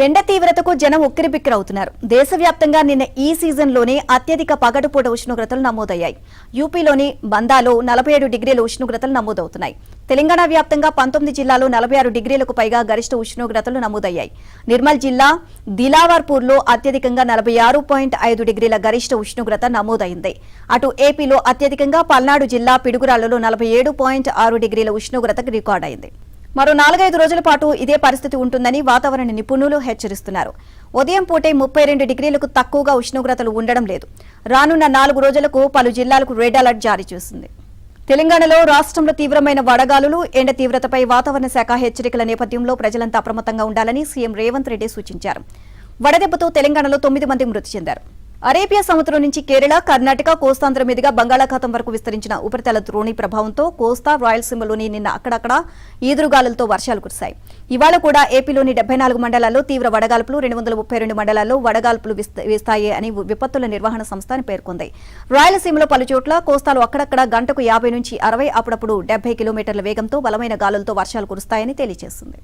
ఎండ తీవ్రతకు జనం ఉక్కిరిబిక్కిరవుతున్నారు. దేశవ్యాప్తంగా నిన్న ఈ సీజన్లోనే అత్యధిక పగటిపూట ఉష్ణోగ్రతలు నమోదయ్యాయి. యూపీలోని బందాలో 47 డిగ్రీల ఉష్ణోగ్రతలు నమోదవుతున్నాయి. తెలంగాణ వ్యాప్తంగా 19 జిల్లాల్లో 46 డిగ్రీలకు పైగా గరిష్ట ఉష్ణోగ్రతలు నమోదయ్యాయి. నిర్మల్ జిల్లా దిలావర్పూర్లో అత్యధికంగా 46.5 డిగ్రీల గరిష్ట ఉష్ణోగ్రత నమోదైంది. అటు ఏపీలో అత్యధికంగా పల్నాడు జిల్లా పిడుగురాళ్లలో 47.6 డిగ్రీల ఉష్ణోగ్రత రికార్డైంది. మరో 4-5 రోజుల పాటు ఇదే పరిస్థితి ఉంటుందని వాతావరణ నిపుణులు హెచ్చరిస్తున్నారు. ఉదయం పూటే 32 డిగ్రీలకు తక్కువగా ఉష్ణోగ్రతలు ఉండడం లేదు. రానున్న 4 రోజులకు పలు జిల్లాలకు రెడ్ అలర్ట్ జారీ చేసింది. తెలంగాణలో రాష్ట్రంలో తీవ్రమైన వడగాలులు, ఎండ తీవ్రతపై వాతావరణ శాఖ హెచ్చరికల నేపథ్యంలో ప్రజలంతా అప్రమత్తంగా ఉండాలని సీఎం రేవంత్ రెడ్డి సూచించారు. వడదెబ్బతో తెలంగాణలో 9 మంది మృతి చెందారు. అరేబియా సముద్రం నుంచి కేరళ, కర్ణాటక, కోస్తాంధ్ర మీదుగా బంగాళాఖాతం వరకు విస్తరించిన ఉపరితల ద్రోణి ప్రభావంతో కోస్తా, రాయలసీమలోని నిన్న అక్కడక్కడ ఈదురుగాలులతో వర్షాలు కురిశాయి. ఇవాళ కూడా ఏపీలోని 74 మండలాల్లో తీవ్ర వడగాల్పులు, 232 మండలాల్లో వడగాల్పులు వీస్తాయి అని విపత్తుల నిర్వహణ సంస్థ పేర్కొంది. రాయలసీమలో పలుచోట్ల, కోస్తాలో అక్కడక్కడ గంటకు 50 నుంచి 60, అప్పుడప్పుడు 70 కిలోమీటర్ల వేగంతో బలమైన గాలులతో వర్షాలు కురుస్తాయని తెలియజేసింది.